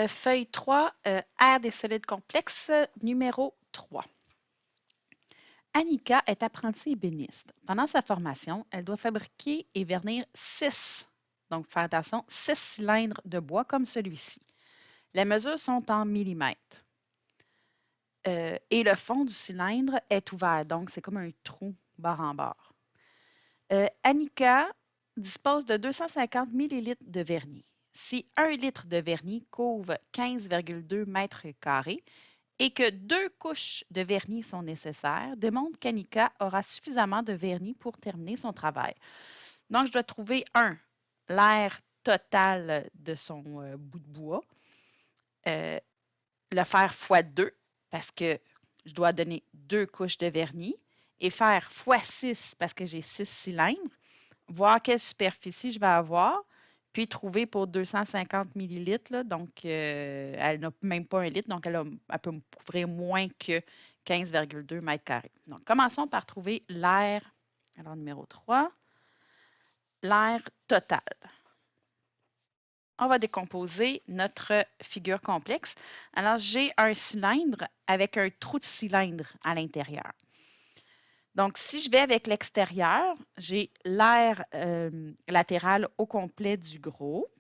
Feuille 3, aire des solides complexes, numéro 3. Annika est apprentie ébéniste. Pendant sa formation, elle doit fabriquer et vernir 6, donc faire attention, 6 cylindres de bois comme celui-ci. Les mesures sont en millimètres. Et le fond du cylindre est ouvert, donc c'est comme un trou barre en barre. Annika dispose de 250 millilitres de vernis. Si 1 litre de vernis couvre 15,2 mètres carrés et que 2 couches de vernis sont nécessaires, démontre qu'Annika aura suffisamment de vernis pour terminer son travail. Donc, je dois trouver l'air total de son bout de bois, le faire fois 2 parce que je dois donner 2 couches de vernis et faire fois 6 parce que j'ai 6 cylindres, voir quelle superficie je vais avoir, puis trouver pour 250 millilitres, là, donc elle n'a même pas 1 litre, donc elle peut me couvrir moins que 15,2 mètres carrés. Donc, commençons par trouver l'air, alors numéro 3, l'air total. On va décomposer notre figure complexe. Alors, j'ai un cylindre avec un trou de cylindre à l'intérieur. Donc, si je vais avec l'extérieur, j'ai l'air latéral au complet du gros,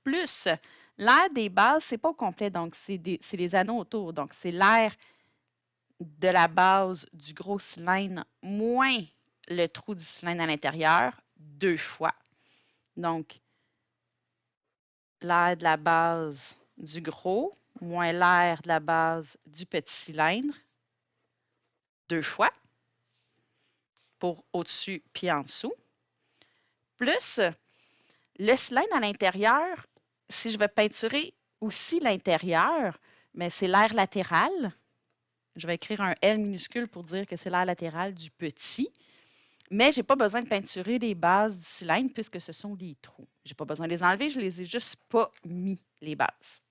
plus l'air des bases, ce n'est pas au complet, donc c'est les anneaux autour. Donc, c'est l'air de la base du gros cylindre moins le trou du cylindre à l'intérieur 2 fois. Donc, l'air de la base du gros moins l'air de la base du petit cylindre 2 fois pour au-dessus puis en dessous, plus le cylindre à l'intérieur, si je veux peinturer aussi l'intérieur, mais c'est l'air latéral. Je vais écrire un L minuscule pour dire que c'est l'air latéral du petit. Mais je n'ai pas besoin de peinturer les bases du cylindre puisque ce sont des trous. Je n'ai pas besoin de les enlever, je ne les ai juste pas mis, les bases.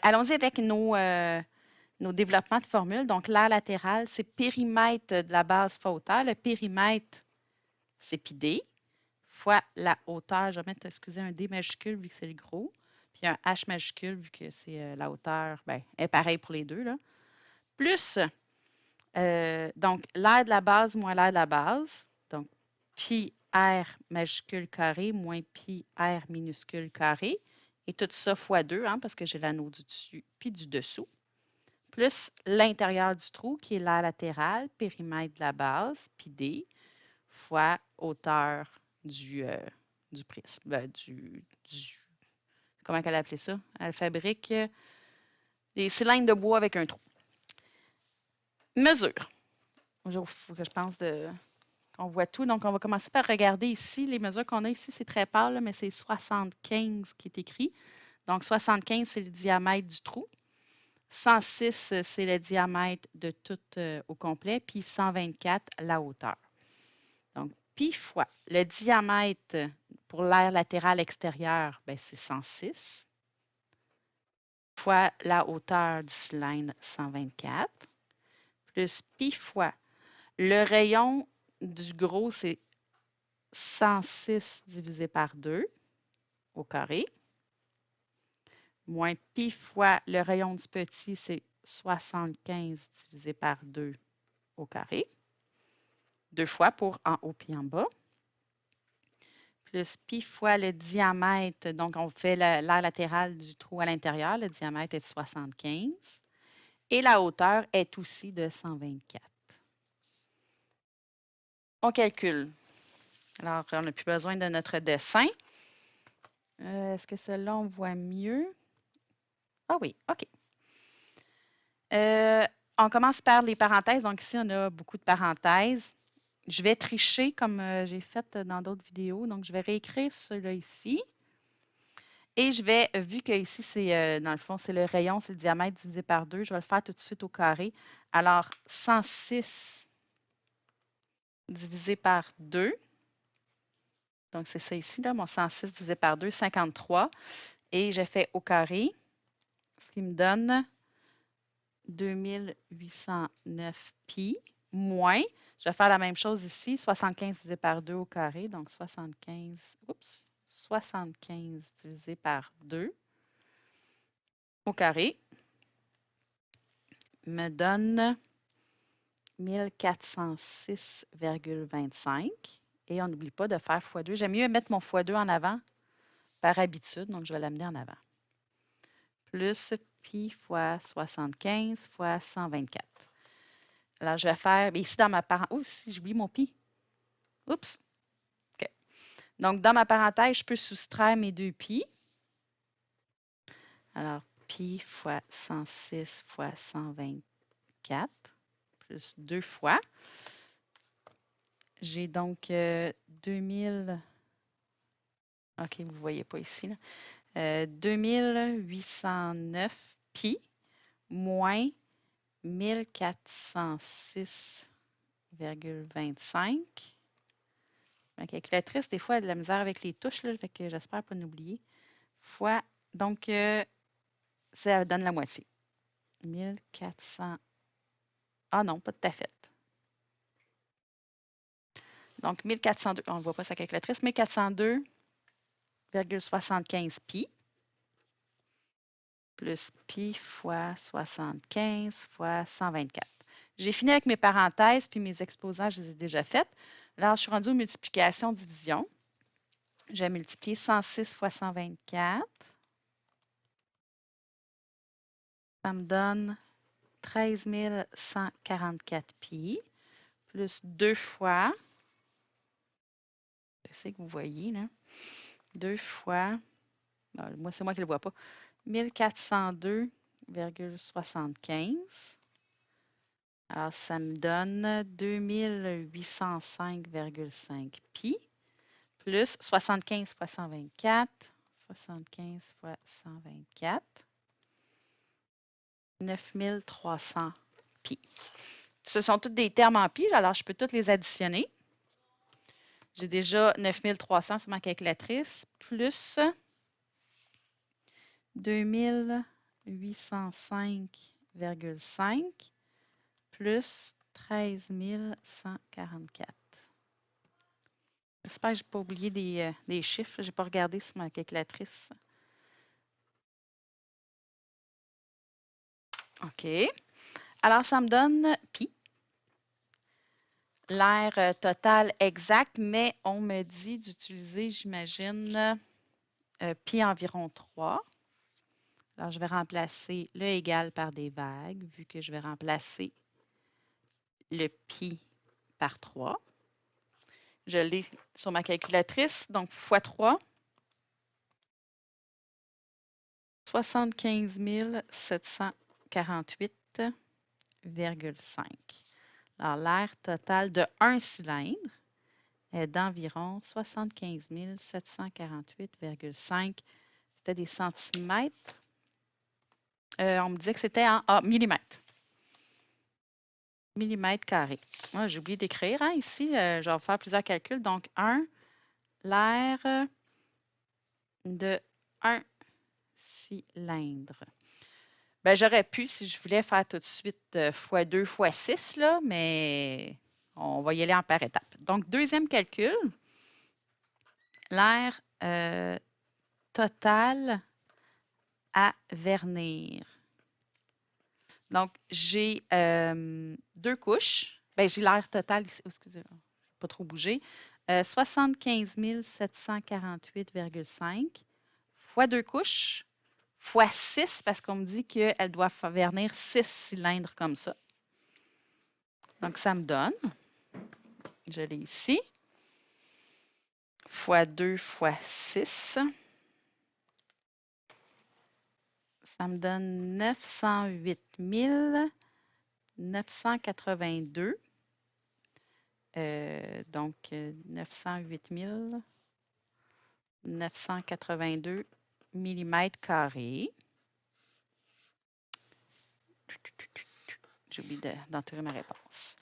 Allons-y avec nos développements de formules. Donc, l'air latéral, c'est périmètre de la base fois hauteur. Le périmètre, c'est pi d fois la hauteur. Je vais mettre, excusez, un D majuscule vu que c'est le gros, puis un H majuscule vu que c'est la hauteur, bien, est pareil pour les deux, là. Plus, donc, l'air de la base moins l'air de la base. Donc, pi R majuscule carré moins pi R minuscule carré. Et tout ça fois 2, hein, parce que j'ai l'anneau du dessus puis du dessous. Plus l'intérieur du trou qui est l'air latéral, périmètre de la base, pi d, fois hauteur du prisme, comment elle a appelé ça? Elle fabrique des cylindres de bois avec un trou. Mesure. Il faut que je pense qu'on voit tout. Donc, on va commencer par regarder ici. Les mesures qu'on a ici, c'est très pâle, mais c'est 75 qui est écrit. Donc, 75, c'est le diamètre du trou. 106, c'est le diamètre de tout au complet. Puis 124, la hauteur. Donc, pi fois le diamètre pour l'air latéral extérieur, c'est 106, fois la hauteur du cylindre, 124, plus pi fois le rayon du gros, c'est 106 divisé par 2 au carré, moins pi fois le rayon du petit, c'est 75 divisé par 2 au carré, 2 fois pour en haut puis en bas, plus pi fois le diamètre, donc on fait l'air latéral du trou à l'intérieur, le diamètre est de 75, et la hauteur est aussi de 124. On calcule. Alors, on n'a plus besoin de notre dessin. Est-ce que celle-là, on voit mieux? Ah oui, OK. On commence par les parenthèses. Donc ici, on a beaucoup de parenthèses. Je vais tricher comme j'ai fait dans d'autres vidéos. Donc, je vais réécrire cela ici. Et je vais, vu que ici, c'est dans le fond, c'est le rayon, c'est le diamètre divisé par 2, je vais le faire tout de suite au carré. Alors, 106 divisé par 2. Donc, c'est ça ici, là, mon 106 divisé par 2, 53. Et je fais au carré, ce qui me donne 2809 pi moins, je vais faire la même chose ici, 75 divisé par 2 au carré, donc 75, oups, 75 divisé par 2 au carré me donne 1406,25. Et on n'oublie pas de faire x2. J'aime mieux mettre mon x2 en avant par habitude, donc je vais l'amener en avant. Plus pi fois 75 fois 124. Alors, je vais faire, ici dans ma parenthèse, oh, si j'oublie mon pi. Oups. OK. Donc, dans ma parenthèse, je peux soustraire mes 2 pi. Alors, pi fois 106 fois 124 plus 2 fois. J'ai donc 2000. OK, vous ne voyez pas ici. Là. 2809 pi moins 1406,25. Ma calculatrice, des fois, elle a de la misère avec les touches, là, fait que j'espère pas l'oublier. Fois, donc, ça donne la moitié. 1400. Ah non, pas tout à fait. Donc, 1402, on ne voit pas sa calculatrice, 1402,75 pi plus pi fois 75 fois 124. J'ai fini avec mes parenthèses, puis mes exposants, je les ai déjà faites. Là, je suis rendue aux multiplications-divisions. Je vais multiplier 106 fois 124. Ça me donne 13 144 pi, plus 2 fois, je sais que vous voyez, là, 2 fois, moi, c'est moi qui ne le vois pas, 1402,75. Alors, ça me donne 2805,5 pi, plus 75 fois 124, 75 fois 124, 9300 pi. Ce sont tous des termes en pi, alors je peux tous les additionner. J'ai déjà 9300 sur ma calculatrice, plus 2805,5 plus 13 144. J'espère que je n'ai pas oublié des chiffres. Je n'ai pas regardé sur ma calculatrice. OK. Alors, ça me donne pi. L'air total exact, mais on me dit d'utiliser, j'imagine, pi environ 3. Alors, je vais remplacer le égal par des vagues, vu que je vais remplacer le pi par 3. Je l'ai sur ma calculatrice, donc x 3. 75 748,5. Alors, l'air total de un cylindre est d'environ 75 748,5. C'était des centimètres. On me disait que c'était en millimètres. Millimètres carrés. Moi, j'ai oublié d'écrire ici. Je vais faire plusieurs calculs. Donc, l'air de 1 cylindre. Ben, j'aurais pu, si je voulais, faire tout de suite x2, x6, là, mais on va y aller en par étapes. Donc, deuxième calcul, l'air total à vernir. Donc, j'ai 2 couches. Ben, j'ai l'air total ici. Oh, excusez-moi, je n'ai pas trop bougé. 75 748,5 fois 2 couches fois 6 parce qu'on me dit qu'elle doit vernir 6 cylindres comme ça. Donc, ça me donne, je l'ai ici, fois 2 fois 6. Ça me donne 908 982. Donc, 908 982 millimètres carrés. J'ai oublié d'entrer ma réponse.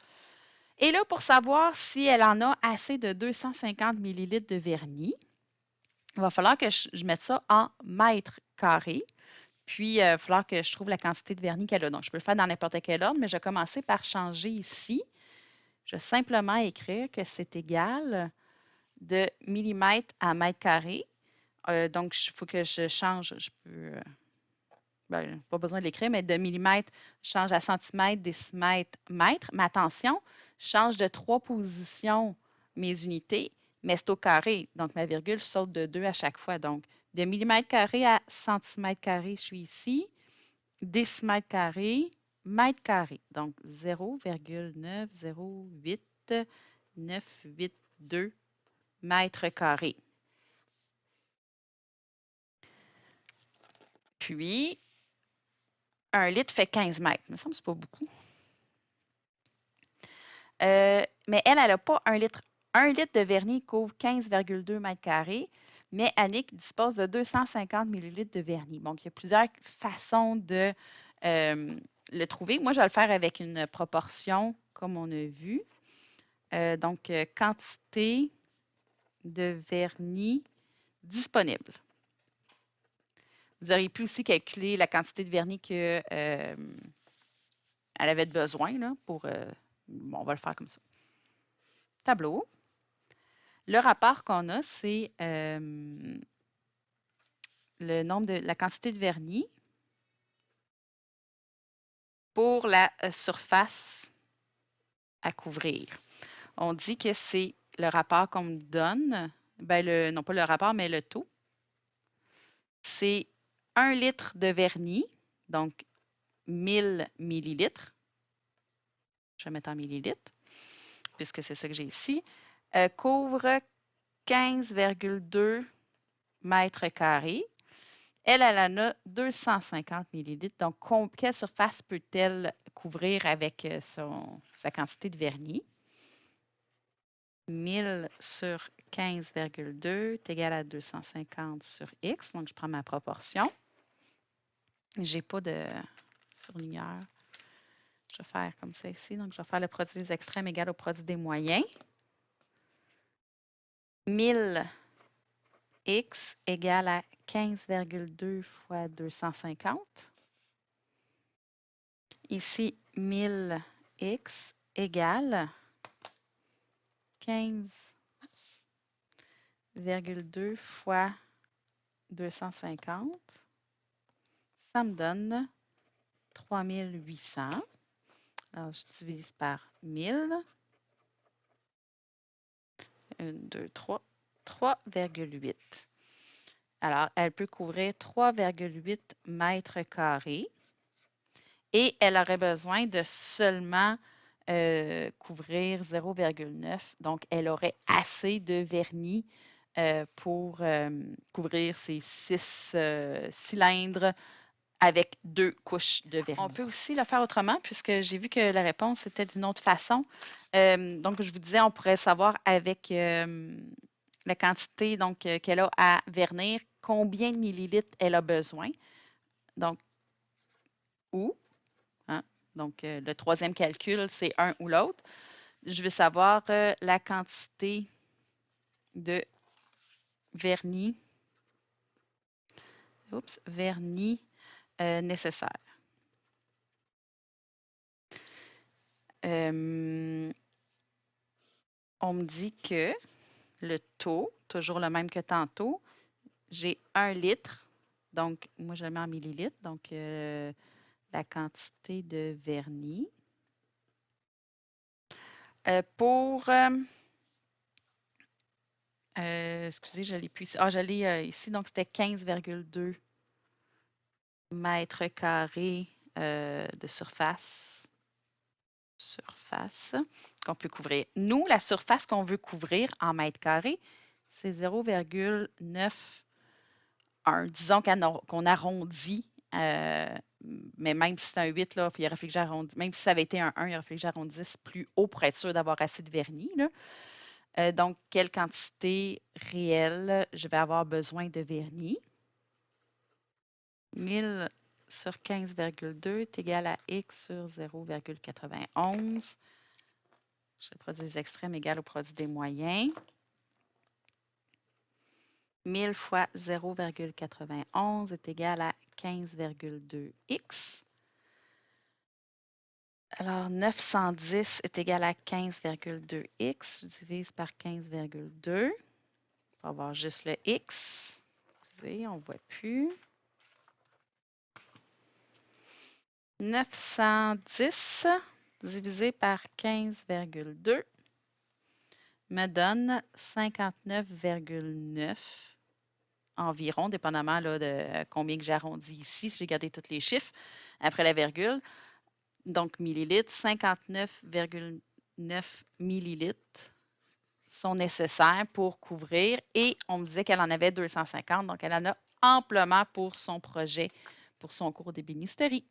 Et là, pour savoir si elle en a assez de 250 millilitres de vernis, il va falloir que je mette ça en mètres carrés. Puis, il va falloir que je trouve la quantité de vernis qu'elle a. Donc, je peux le faire dans n'importe quel ordre, mais je vais commencer par changer ici. Je vais simplement écrire que c'est égal de millimètres à mètre carré. Donc, il faut que je change. Je peux. Ben, pas besoin de l'écrire, mais de millimètre, je change à centimètre, décimètre, mètre. Mais attention, je change de 3 positions mes unités, mais c'est au carré. Donc, ma virgule saute de 2 à chaque fois. Donc, de millimètre carré à centimètre carré, je suis ici. Décimètre carré, mètre carré. Donc, 0,908 mètres carrés. Puis, 1 litre fait 15 mètres. Il me semble que ce pas beaucoup. Mais elle n'a pas 1 litre. 1 litre de vernis couvre 15,2 mètres carrés, mais Annick dispose de 250 millilitres de vernis. Donc, il y a plusieurs façons de le trouver. Moi, je vais le faire avec une proportion, comme on a vu. Donc, quantité de vernis disponible. Vous auriez pu aussi calculer la quantité de vernis qu'elle avait besoin là, pour. Bon, on va le faire comme ça. Tableau. Le rapport qu'on a, c'est le nombre de la quantité de vernis pour la surface à couvrir. On dit que c'est le rapport qu'on me donne, ben non pas le rapport, mais le taux. C'est 1 litre de vernis, donc 1000 millilitres. Je vais mettre en millilitres, puisque c'est ça que j'ai ici. Couvre 15,2 mètres carrés. Elle en a 250 millilitres. Donc, quelle surface peut-elle couvrir avec sa quantité de vernis? 1000 sur 15,2 est égal à 250 sur X. Donc, je prends ma proportion. Je n'ai pas de surligneur. Je vais faire comme ça ici. Donc, je vais faire le produit des extrêmes égal au produit des moyens. 1000 X égale à 15,2 fois 250. Ici, 1000X égale 15,2 fois 250. Ça me donne 3800. Alors, je divise par 1000. 1, 2, 3. 3,8. Alors, elle peut couvrir 3,8 mètres carrés. Et elle aurait besoin de seulement couvrir 0,9. Donc, elle aurait assez de vernis pour couvrir ces 6 cylindres avec 2 couches de vernis. On peut aussi le faire autrement puisque j'ai vu que la réponse était d'une autre façon. Donc, je vous disais, on pourrait savoir avec la quantité qu'elle a à vernir, combien de millilitres elle a besoin. Donc, ou donc, le troisième calcul, c'est un ou l'autre. Je veux savoir la quantité de vernis, nécessaire. On me dit que le taux, toujours le même que tantôt, j'ai 1 litre. Donc, moi, je le mets en millilitres. Donc, la quantité de vernis. Excusez, je l'ai plus ici. Je l'ai ici, donc c'était 15,2 mètres carrés de surface qu'on peut couvrir. Nous, la surface qu'on veut couvrir en mètres carrés, c'est 0,91. Disons qu'on arrondit, mais même si c'est un 8, là, il aurait fallu que j'arrondisse. Même si ça avait été un 1, il aurait fallu que j'arrondisse plus haut pour être sûr d'avoir assez de vernis. Là. Donc, quelle quantité réelle je vais avoir besoin de vernis? 1000 sur 15,2 est égal à X sur 0,91. Le produit des extrêmes égal au produit des moyens. 1000 fois 0,91 est égal à 15,2X. Alors, 910 est égal à 15,2X. Je divise par 15,2 pour avoir juste le X. Excusez, on ne voit plus. 910 divisé par 15,2 me donne 59,9 environ, dépendamment là, de combien que j'arrondis ici, si j'ai gardé tous les chiffres après la virgule. Donc, millilitres, 59,9 millilitres sont nécessaires pour couvrir. Et on me disait qu'elle en avait 250, donc elle en a amplement pour son projet, pour son cours d'ébénisterie.